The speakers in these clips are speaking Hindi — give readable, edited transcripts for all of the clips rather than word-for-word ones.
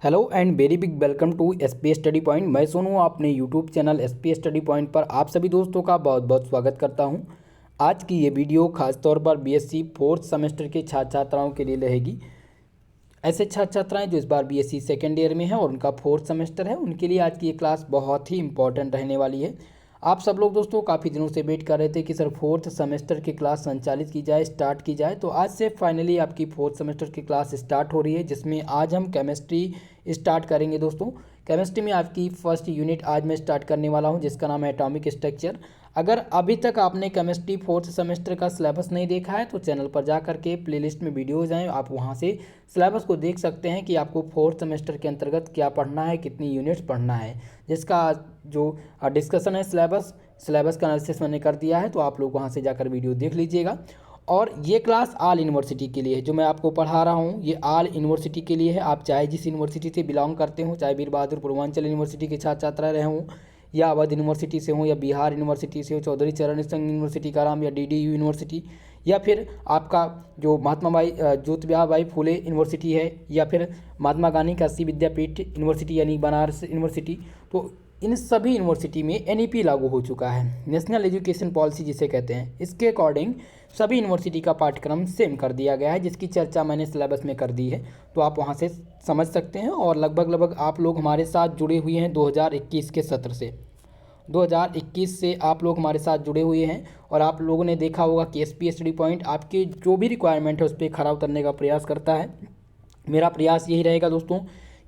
Hello and very big welcome to SP study point. मैं सोनू अपने YouTube channel SP study point पर आप सभी दोस्तों का बहुत बहुत स्वागत करता हूं। आज की ये वीडियो खासतौर पर बीएससी फोर्थ सेमेस्टर के छात्र छात्राओं के लिए रहेगी। ऐसे छात्र छात्राएं जो इस बार बीएससी सेकेंड ईयर में हैं और उनका फोर्थ सेमेस्टर है, उनके लिए आज की ये क्लास बहुत ही इंपॉर्टेंट रहने वाली है। आप सब लोग दोस्तों काफ़ी दिनों से वेट कर रहे थे कि सर फोर्थ सेमेस्टर की क्लास संचालित की जाए, स्टार्ट की जाए। तो आज से फाइनली आपकी फोर्थ सेमेस्टर की क्लास स्टार्ट हो रही है, जिसमें आज हम केमिस्ट्री स्टार्ट करेंगे दोस्तों। केमिस्ट्री में आपकी फर्स्ट यूनिट आज मैं स्टार्ट करने वाला हूं, जिसका नाम है एटॉमिक स्ट्रक्चर। अगर अभी तक आपने केमिस्ट्री फोर्थ सेमेस्टर का सिलेबस नहीं देखा है तो चैनल पर जा करके प्लेलिस्ट में वीडियोज़ हैं, आप वहां से सिलेबस को देख सकते हैं कि आपको फोर्थ सेमेस्टर के अंतर्गत क्या पढ़ना है, कितनी यूनिट्स पढ़ना है, जिसका जो डिस्कशन है सिलेबस का एनालिसिस मैंने कर दिया है। तो आप लोग वहाँ से जाकर वीडियो देख लीजिएगा। और ये क्लास ऑल यूनिवर्सिटी के लिए है, जो मैं आपको पढ़ा रहा हूँ ये ऑल यूनिवर्सिटी के लिए है। आप चाहे जिस यूनिवर्सिटी से बिलोंग करते हो, चाहे वीर बहादुर पूर्वांचल यूनिवर्सिटी के छात्र छात्रा रहे हों, या अवध यूनिवर्सिटी से हो, या बिहार यूनिवर्सिटी से हो, चौधरी चरण सिंह यूनिवर्सिटी का नाम, या डीडीयू यूनिवर्सिटी, या फिर आपका जो महात्मा भाई ज्योतिबा भाई फुले यूनिवर्सिटी है, या फिर महात्मा गांधी काशी विद्यापीठ यूनिवर्सिटी यानी बनारस यूनिवर्सिटी। तो इन सभी यूनिवर्सिटी में एनईपी लागू हो चुका है, नेशनल एजुकेशन पॉलिसी जिसे कहते हैं। इसके अकॉर्डिंग सभी यूनिवर्सिटी का पाठ्यक्रम सेम कर दिया गया है, जिसकी चर्चा मैंने सिलेबस में कर दी है। तो आप वहां से समझ सकते हैं। और लगभग आप लोग हमारे साथ जुड़े हुए हैं 2021 के सत्र से। 2021 से आप लोग हमारे साथ जुड़े हुए हैं और आप लोगों ने देखा होगा कि एसपी स्टडी पॉइंट आपके जो भी रिक्वायरमेंट है उस पर खरा उतरने का प्रयास करता है। मेरा प्रयास यही रहेगा दोस्तों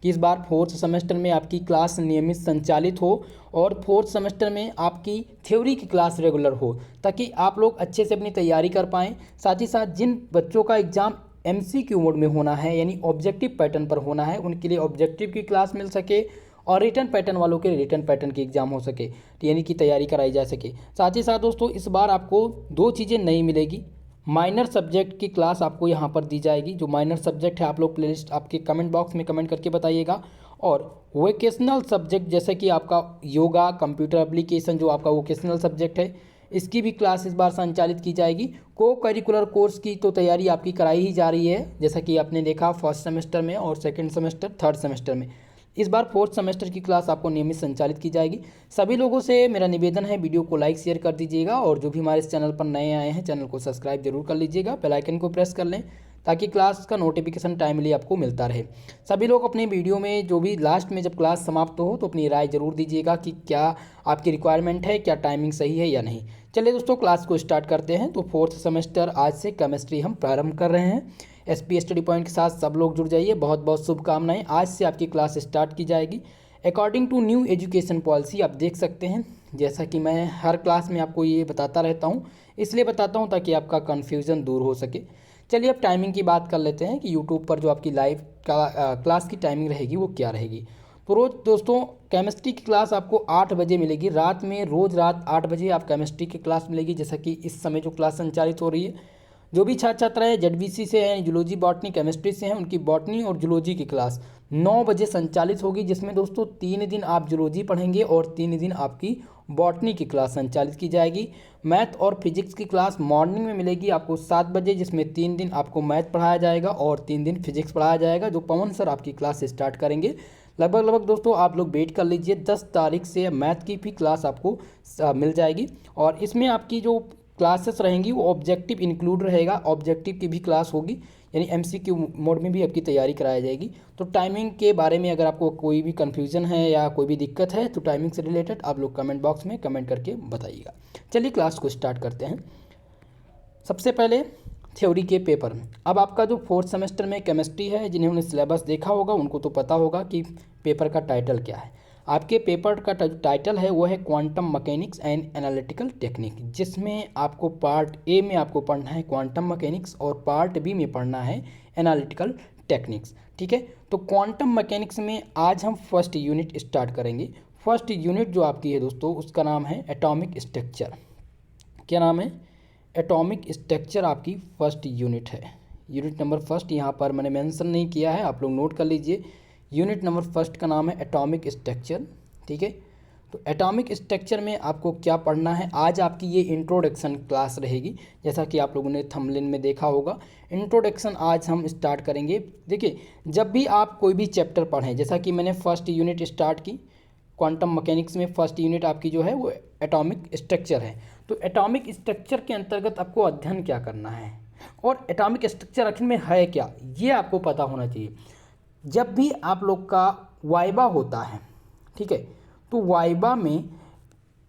कि इस बार फोर्थ सेमेस्टर में आपकी क्लास नियमित संचालित हो और फोर्थ सेमेस्टर में आपकी थ्योरी की क्लास रेगुलर हो, ताकि आप लोग अच्छे से अपनी तैयारी कर पाएँ। साथ ही साथ जिन बच्चों का एग्ज़ाम एमसीक्यू मोड में होना है यानी ऑब्जेक्टिव पैटर्न पर होना है, उनके लिए ऑब्जेक्टिव की क्लास मिल सके और रिटर्न पैटर्न वालों के रिटर्न पैटर्न की एग्जाम हो सके, यानी कि तैयारी कराई जा सके। साथ ही साथ दोस्तों इस बार आपको दो चीज़ें नई मिलेगी। माइनर सब्जेक्ट की क्लास आपको यहाँ पर दी जाएगी। जो माइनर सब्जेक्ट है आप लोग प्लेलिस्ट आपके कमेंट बॉक्स में कमेंट करके बताइएगा। और वोकेशनल सब्जेक्ट जैसे कि आपका योगा, कंप्यूटर एप्लीकेशन, जो आपका वोकेशनल सब्जेक्ट है, इसकी भी क्लास इस बार संचालित की जाएगी। को करिकुलर कोर्स की तो तैयारी आपकी कराई ही जा रही है, जैसा कि आपने देखा फर्स्ट सेमेस्टर में और सेकेंड सेमेस्टर, थर्ड सेमेस्टर में। इस बार फोर्थ सेमेस्टर की क्लास आपको नियमित संचालित की जाएगी। सभी लोगों से मेरा निवेदन है, वीडियो को लाइक शेयर कर दीजिएगा और जो भी हमारे इस चैनल पर नए आए हैं चैनल को सब्सक्राइब जरूर कर लीजिएगा, बेल आइकन को प्रेस कर लें ताकि क्लास का नोटिफिकेशन टाइमली आपको मिलता रहे। सभी लोग अपने वीडियो में जो भी लास्ट में जब क्लास समाप्त हो तो अपनी राय जरूर दीजिएगा कि क्या आपकी रिक्वायरमेंट है, क्या टाइमिंग सही है या नहीं। चलिए दोस्तों क्लास को स्टार्ट करते हैं। तो फोर्थ सेमेस्टर आज से केमिस्ट्री हम प्रारंभ कर रहे हैं। एसपी स्टडी पॉइंट के साथ सब लोग जुड़ जाइए। बहुत बहुत शुभकामनाएं। आज से आपकी क्लास स्टार्ट की जाएगी according to new education policy. आप देख सकते हैं, जैसा कि मैं हर क्लास में आपको ये बताता रहता हूँ, इसलिए बताता हूँ ताकि आपका कन्फ्यूज़न दूर हो सके। चलिए अब टाइमिंग की बात कर लेते हैं कि यूट्यूब पर जो आपकी लाइव क्लास की टाइमिंग रहेगी वो क्या रहेगी। तो रोज़ दोस्तों केमिस्ट्री की क्लास आपको 8 बजे मिलेगी रात में। रोज़ रात 8 बजे आप केमिस्ट्री की क्लास मिलेगी, जैसा कि इस समय जो क्लास संचालित हो रही है। जो भी छात्र छात्राएं जेडबीसी से हैं, जूलॉजी बॉटनी केमिस्ट्री से हैं, उनकी बॉटनी और जूलॉजी की क्लास 9 बजे संचालित होगी, जिसमें दोस्तों 3 दिन आप जूलॉजी पढ़ेंगे और 3 दिन आपकी बॉटनी की क्लास संचालित की जाएगी। मैथ और फिजिक्स की क्लास मॉर्निंग में मिलेगी आपको 7 बजे, जिसमें 3 दिन आपको मैथ पढ़ाया जाएगा और 3 दिन फिजिक्स पढ़ाया जाएगा, जो पवन सर आपकी क्लास स्टार्ट करेंगे। लगभग दोस्तों आप लोग वेट कर लीजिए, 10 तारीख से मैथ की भी क्लास आपको मिल जाएगी। और इसमें आपकी जो क्लासेस रहेंगी वो ऑब्जेक्टिव इंक्लूड रहेगा, ऑब्जेक्टिव की भी क्लास होगी, यानी एमसीक्यू मोड में भी आपकी तैयारी कराई जाएगी। तो टाइमिंग के बारे में अगर आपको कोई भी कन्फ्यूजन है या कोई भी दिक्कत है तो टाइमिंग से रिलेटेड आप लोग कमेंट बॉक्स में कमेंट करके बताइएगा। चलिए क्लास को स्टार्ट करते हैं। सबसे पहले थ्योरी के पेपर। अब आपका जो फोर्थ सेमेस्टर में केमिस्ट्री है, जिन्होंने सिलेबस देखा होगा उनको तो पता होगा कि पेपर का टाइटल क्या है। आपके पेपर का टाइटल है वो है quantum mechanics and analytical technique, जिसमें आपको पार्ट ए में आपको पढ़ना है क्वांटम मैकेनिक्स और पार्ट बी में पढ़ना है एनालिटिकल टेक्निक्स। ठीक है, तो क्वांटम मैकेनिक्स में आज हम फर्स्ट यूनिट स्टार्ट करेंगे। फर्स्ट यूनिट जो आपकी है दोस्तों उसका नाम है एटॉमिक स्ट्रक्चर। क्या नाम है? एटॉमिक स्ट्रक्चर आपकी फर्स्ट यूनिट है। यूनिट नंबर फर्स्ट यहाँ पर मैंने मेंशन नहीं किया है, आप लोग नोट कर लीजिए। यूनिट नंबर फर्स्ट का नाम है एटॉमिक स्ट्रक्चर। ठीक है, तो एटॉमिक स्ट्रक्चर में आपको क्या पढ़ना है, आज आपकी ये इंट्रोडक्शन क्लास रहेगी। जैसा कि आप लोगों ने थंबनेल में देखा होगा, इंट्रोडक्शन आज हम स्टार्ट करेंगे। देखिए, जब भी आप कोई भी चैप्टर पढ़ें, जैसा कि मैंने फर्स्ट यूनिट स्टार्ट की क्वांटम मैकेनिक्स में, फर्स्ट यूनिट आपकी जो है वो एटॉमिक स्ट्रक्चर है। तो एटॉमिक स्ट्रक्चर के अंतर्गत आपको अध्ययन क्या करना है और एटॉमिक स्ट्रक्चर आखिर में है क्या, ये आपको पता होना चाहिए। जब भी आप लोग का वाइवा होता है, ठीक है, तो वाइवा में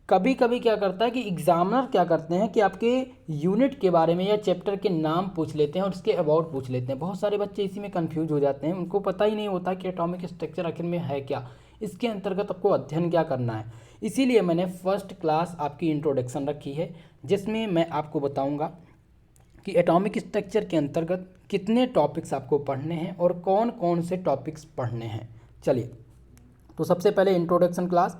कभी कभी क्या करता है कि एग्जामिनर क्या करते हैं कि आपके यूनिट के बारे में या चैप्टर के नाम पूछ लेते हैं और उसके अबाउट पूछ लेते हैं। बहुत सारे बच्चे इसी में कंफ्यूज हो जाते हैं, उनको पता ही नहीं होता कि एटॉमिक स्ट्रक्चर आखिर में है क्या, इसके अंतर्गत आपको अध्ययन क्या करना है। इसीलिए मैंने फर्स्ट क्लास आपकी इंट्रोडक्शन रखी है, जिसमें मैं आपको बताऊंगा कि एटॉमिक स्ट्रक्चर के अंतर्गत कितने टॉपिक्स आपको पढ़ने हैं और कौन कौन से टॉपिक्स पढ़ने हैं। चलिए, तो सबसे पहले इंट्रोडक्शन क्लास।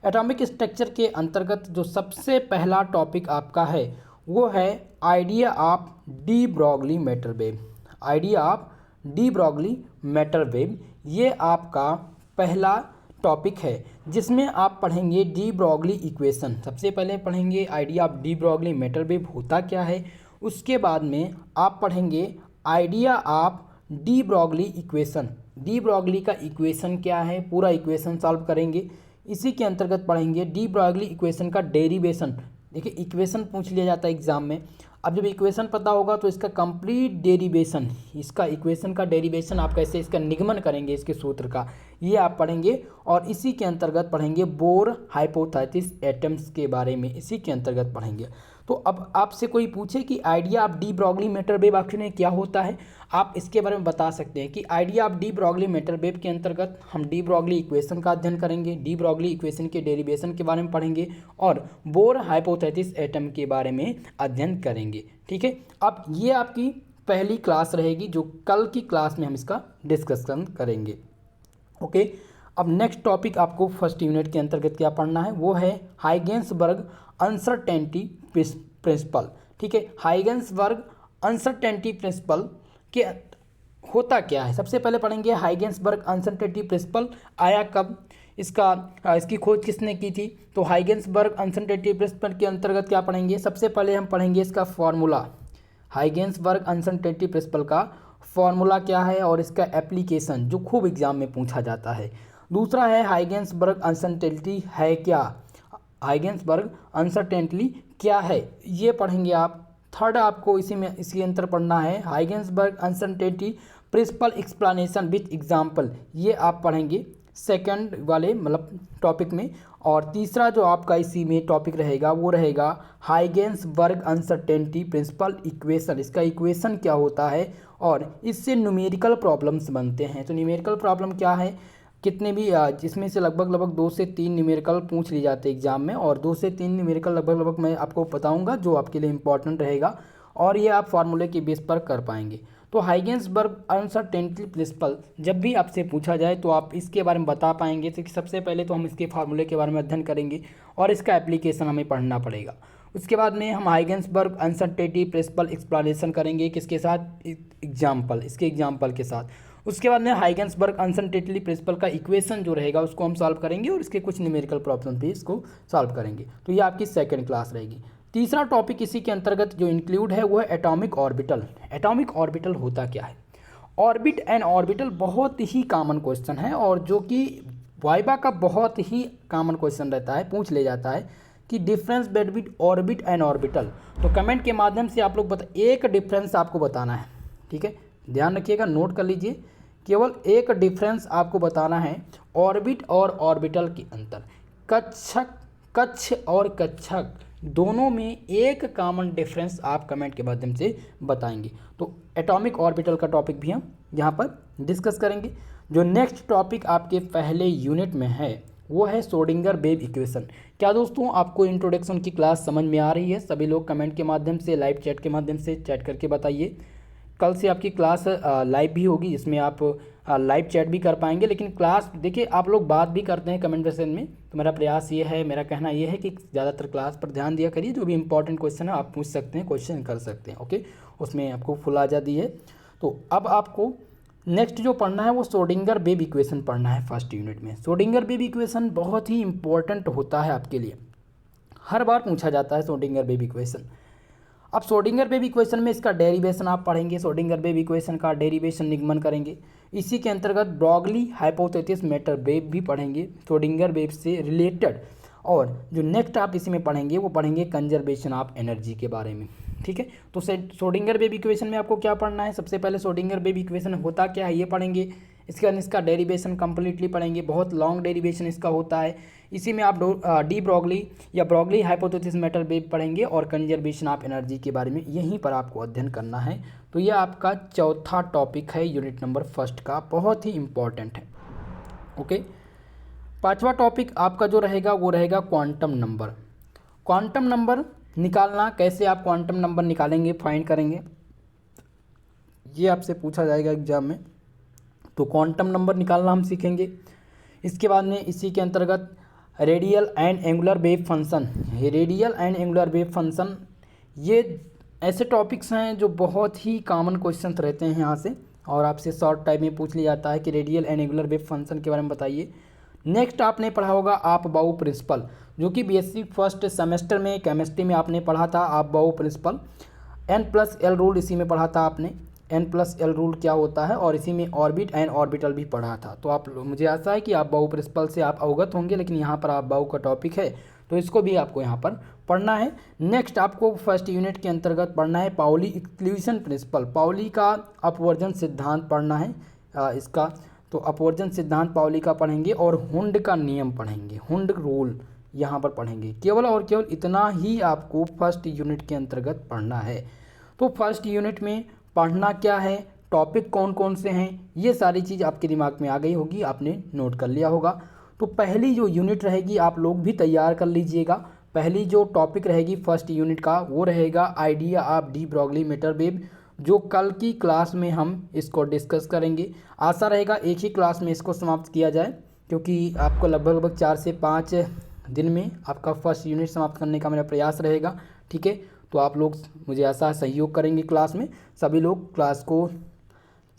एटॉमिक स्ट्रक्चर के अंतर्गत जो सबसे पहला टॉपिक आपका है वो है idea of de Broglie matter wave. Idea of de Broglie matter wave, ये आपका पहला टॉपिक है, जिसमें आप पढ़ेंगे डी ब्रॉगली इक्वेशन। सबसे पहले पढ़ेंगे idea of de Broglie matter wave होता क्या है, उसके बाद में आप पढ़ेंगे idea of de Broglie equation. De Broglie का इक्वेशन क्या है, पूरा इक्वेशन सॉल्व करेंगे। इसी के अंतर्गत पढ़ेंगे डी ब्रॉगली इक्वेशन का डेरिवेशन। देखिए, इक्वेशन पूछ लिया जाता है एग्जाम में, अब जब इक्वेशन पता होगा तो इसका कंप्लीट डेरिवेशन, इसका इक्वेशन का डेरिवेशन आप कैसे इसका निगमन करेंगे, इसके सूत्र का, ये आप पढ़ेंगे। और इसी के अंतर्गत पढ़ेंगे बोर हाइपोथेसिस एटम्स के बारे में, इसी के अंतर्गत पढ़ेंगे। तो अब आपसे कोई पूछे कि idea of de Broglie matter wave आखिर में क्या होता है, आप इसके बारे में बता सकते हैं कि idea of de Broglie matter wave के अंतर्गत हम डी ब्रॉगली इक्वेशन का अध्ययन करेंगे, डी ब्रॉगली इक्वेशन के डेरिवेशन के बारे में पढ़ेंगे और बोर हाइपोथेसिस एटम के बारे में अध्ययन करेंगे। ठीक है, अब ये आपकी पहली क्लास रहेगी, जो कल की क्लास में हम इसका डिस्कशन करेंगे। ओके, अब नेक्स्ट टॉपिक आपको फर्स्ट यूनिट के अंतर्गत क्या पढ़ना है, वो है हाइगेंसबर्ग अनसर्टेनिटी प्रिंसिपल। ठीक है, हाइगेंसबर्ग अनसर्टेनिटी प्रिंसिपल के होता क्या है, सबसे पहले पढ़ेंगे हाइगेंसबर्ग अनसर्टेनिटी प्रिंसिपल आया कब, इसकी खोज किसने की थी। तो हाइगेंसबर्ग अनसर्टेनिटी प्रिंसिपल के अंतर्गत क्या पढ़ेंगे, सबसे पहले हम पढ़ेंगे इसका फॉर्मूला। हाइगेंसबर्ग अनसर्टेनिटी प्रिंसिपल का फॉर्मूला क्या है और इसका एप्लीकेशन, जो खूब एग्जाम में पूछा जाता है। दूसरा है हाइगेंसबर्ग अनसर्टेनिटी है क्या, हाइगेंसबर्ग अनसर्टेनिटी क्या है, ये पढ़ेंगे आप। थर्ड आपको इसी अंतर पढ़ना है Heisenberg uncertainty principle explanation with example, ये आप पढ़ेंगे सेकंड वाले मतलब टॉपिक में। और तीसरा जो आपका इसी में टॉपिक रहेगा वो रहेगा हाइगेंसबर्ग अनसर्टेनिटी प्रिंसिपल इक्वेशन। इसका इक्वेशन क्या होता है और इससे न्यूमेरिकल प्रॉब्लम्स बनते हैं। तो न्यूमेरिकल प्रॉब्लम क्या है, कितने भी जिसमें से लगभग 2 से 3 न्यूमेरिकल पूछ ली जाते हैं एग्जाम में, और 2 से 3 न्यूमेरिकल लगभग मैं आपको बताऊंगा जो आपके लिए इंपॉर्टेंट रहेगा, और ये आप फार्मूले के बेस पर कर पाएंगे। तो हाइगेंसबर्ग अनसर्टेनिटी प्रिंसिपल जब भी आपसे पूछा जाए तो आप इसके बारे में बता पाएंगे। तो सबसे पहले तो हम इसके फार्मूले के बारे में अध्ययन करेंगे और इसका एप्लीकेशन हमें पढ़ना पड़ेगा। उसके बाद में हम हाइगेंसबर्ग अनसर्टेनिटी प्रिंसिपल एक्सप्लेनेशन करेंगे, किसके साथ, एग्जाम्पल, इसके एग्जाम्पल के साथ। उसके बाद में हाइगेंसबर्ग अनसर्टेनिटी प्रिंसिपल का इक्वेशन जो रहेगा उसको हम सॉल्व करेंगे और इसके कुछ न्यूमेरिकल प्रॉब्लम भी इसको सॉल्व करेंगे। तो ये आपकी सेकंड क्लास रहेगी। तीसरा टॉपिक इसी के अंतर्गत जो इंक्लूड है वो है एटॉमिक ऑर्बिटल। एटॉमिक ऑर्बिटल होता क्या है, ऑर्बिट एंड ऑर्बिटल बहुत ही कॉमन क्वेश्चन है और जो कि वाइवा का बहुत ही कॉमन क्वेश्चन रहता है, पूछ ले जाता है कि difference between orbit and orbital. तो कमेंट के माध्यम से आप लोग एक डिफरेंस आपको बताना है। ठीक है, ध्यान रखिएगा, नोट कर लीजिए, केवल एक डिफरेंस आपको बताना है ऑर्बिट और ऑर्बिटल के अंतर। कक्ष और कक्षक दोनों में एक कॉमन डिफरेंस आप कमेंट के माध्यम से बताएंगे। तो एटॉमिक ऑर्बिटल का टॉपिक भी हम यहाँ पर डिस्कस करेंगे। जो नेक्स्ट टॉपिक आपके पहले यूनिट में है वो है श्रोडिंगर वेव इक्वेशन। क्या दोस्तों आपको इंट्रोडक्शन की क्लास समझ में आ रही है? सभी लोग कमेंट के माध्यम से, लाइव चैट के माध्यम से चैट करके बताइए। कल से आपकी क्लास लाइव भी होगी, जिसमें आप लाइव चैट भी कर पाएंगे। लेकिन क्लास देखिए, आप लोग बात भी करते हैं कमेंट सेक्शन में, तो मेरा प्रयास ये है, मेरा कहना ये है कि ज़्यादातर क्लास पर ध्यान दिया करिए। जो भी इंपॉर्टेंट क्वेश्चन है आप पूछ सकते हैं, क्वेश्चन कर सकते हैं। ओके, उसमें आपको फुल आज़ादी है। तो अब आपको नेक्स्ट जो पढ़ना है वो श्रोडिंगर वेव इक्वेशन पढ़ना है फर्स्ट यूनिट में। श्रोडिंगर वेव इक्वेशन बहुत ही इंपॉर्टेंट होता है आपके लिए, हर बार पूछा जाता है श्रोडिंगर वेव इक्वेशन। अब श्रोडिंगर वेव इक्वेशन में इसका डेरिवेशन आप पढ़ेंगे, श्रोडिंगर वेव इक्वेशन का डेरिवेशन निगमन करेंगे। इसी के अंतर्गत ब्रॉगली हाइपोथेसिस मैटर वेव भी पढ़ेंगे श्रोडिंगर वेव से रिलेटेड। और जो नेक्स्ट आप इसी में पढ़ेंगे वो पढ़ेंगे कंजर्वेशन ऑफ एनर्जी के बारे में, ठीक है। तो श्रोडिंगर वेव इक्वेशन में आपको क्या पढ़ना है, सबसे पहले श्रोडिंगर वेव इक्वेशन होता क्या है ये पढ़ेंगे। इसके बाद इसका डेरिवेशन कंप्लीटली पढ़ेंगे, बहुत लॉन्ग डेरिवेशन इसका होता है। इसी में आप डी ब्रॉगली या ब्रॉगली हाइपोथेसिस मैटर वेव पढ़ेंगे और कंजर्वेशन ऑफ एनर्जी के बारे में यहीं पर आपको अध्ययन करना है। तो यह आपका चौथा टॉपिक है यूनिट नंबर फर्स्ट का, बहुत ही इंपॉर्टेंट है। ओके, पांचवा टॉपिक आपका जो रहेगा वो रहेगा क्वांटम नंबर। क्वांटम नंबर निकालना, कैसे आप क्वांटम नंबर निकालेंगे, फाइंड करेंगे, ये आपसे पूछा जाएगा एग्जाम में। तो क्वांटम नंबर निकालना हम सीखेंगे। इसके बाद में इसी के अंतर्गत radial and angular wave function, radial and angular wave function, ये ऐसे टॉपिक्स हैं जो बहुत ही कॉमन क्वेश्चंस रहते हैं यहाँ से, और आपसे शॉर्ट टाइम में पूछ लिया जाता है कि radial and angular wave function के बारे में बताइए। नेक्स्ट आपने पढ़ा होगा आप बाउ प्रिंसिपल, जो कि बीएससी फर्स्ट सेमेस्टर में केमिस्ट्री में आपने पढ़ा था। आप बाउ प्रिंसिपल, N+L रूल इसी में पढ़ा था आपने, N+L रूल क्या होता है, और इसी में ऑर्बिट एंड ऑर्बिटल भी पढ़ा था। तो आप, मुझे आशा है कि आप बाउ प्रिंसिपल से आप अवगत होंगे, लेकिन यहाँ पर आप बाउ का टॉपिक है तो इसको भी आपको यहाँ पर पढ़ना है। नेक्स्ट आपको फर्स्ट यूनिट के अंतर्गत पढ़ना है पाउली एक्सक्लूजन प्रिंसिपल, पाउली का अपवर्जन सिद्धांत पढ़ना है इसका। तो अपवर्जन सिद्धांत पाउली का पढ़ेंगे और हुंड का नियम पढ़ेंगे, हुंड रूल यहाँ पर पढ़ेंगे। केवल और केवल इतना ही आपको फर्स्ट यूनिट के अंतर्गत पढ़ना है। तो फर्स्ट यूनिट में पढ़ना क्या है, टॉपिक कौन कौन से हैं, ये सारी चीज़ आपके दिमाग में आ गई होगी, आपने नोट कर लिया होगा। तो पहली जो यूनिट रहेगी आप लोग भी तैयार कर लीजिएगा। पहली जो टॉपिक रहेगी फर्स्ट यूनिट का वो रहेगा idea of de Broglie matter wave, जो कल की क्लास में हम इसको डिस्कस करेंगे। आशा रहेगा एक ही क्लास में इसको समाप्त किया जाए, क्योंकि आपको लगभग 4 से 5 दिन में आपका फर्स्ट यूनिट समाप्त करने का मेरा प्रयास रहेगा, ठीक है। तो आप लोग, मुझे आशा है, सहयोग करेंगे क्लास में। सभी लोग क्लास को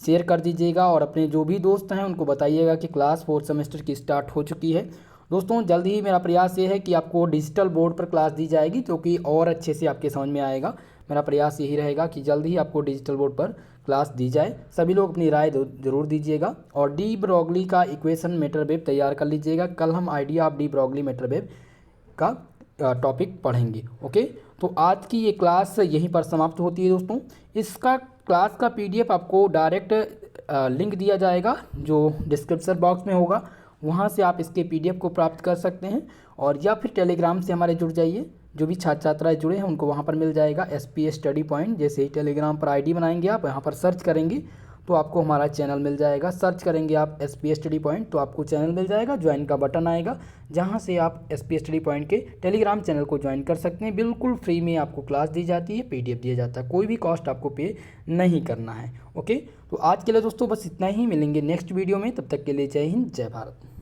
शेयर कर दीजिएगा और अपने जो भी दोस्त हैं उनको बताइएगा कि क्लास 4th सेमेस्टर की स्टार्ट हो चुकी है। दोस्तों जल्द ही मेरा प्रयास ये है कि आपको डिजिटल बोर्ड पर क्लास दी जाएगी, जो कि और अच्छे से आपके समझ में आएगा। मेरा प्रयास यही रहेगा कि जल्द ही आपको डिजिटल बोर्ड पर क्लास दी जाए। सभी लोग अपनी राय जरूर दीजिएगा और डी ब्रॉगली का इक्वेशन मैटर वेव तैयार कर लीजिएगा। कल हम idea of de Broglie matter wave का टॉपिक पढ़ेंगे। ओके, तो आज की ये क्लास यहीं पर समाप्त होती है दोस्तों। इसका क्लास का PDF आपको डायरेक्ट लिंक दिया जाएगा जो डिस्क्रिप्शन बॉक्स में होगा, वहाँ से आप इसके PDF को प्राप्त कर सकते हैं। और या फिर टेलीग्राम से हमारे जुड़ जाइए, जो भी छात्र छात्राएँ जुड़े हैं उनको वहाँ पर मिल जाएगा SPS स्टडी पॉइंट। जैसे ही टेलीग्राम पर ID बनाएंगे आप, यहाँ पर सर्च करेंगे तो आपको हमारा चैनल मिल जाएगा। सर्च करेंगे आप SPS स्टडी पॉइंट तो आपको चैनल मिल जाएगा, ज्वाइन का बटन आएगा, जहाँ से आप SPS स्टडी पॉइंट के टेलीग्राम चैनल को ज्वाइन कर सकते हैं। बिल्कुल फ्री में आपको क्लास दी जाती है, PDF दिया जाता है, कोई भी कॉस्ट आपको पे नहीं करना है। ओके, तो आज के लिए दोस्तों बस इतना ही, मिलेंगे नेक्स्ट वीडियो में, तब तक के लिए जय हिंद, जय भारत।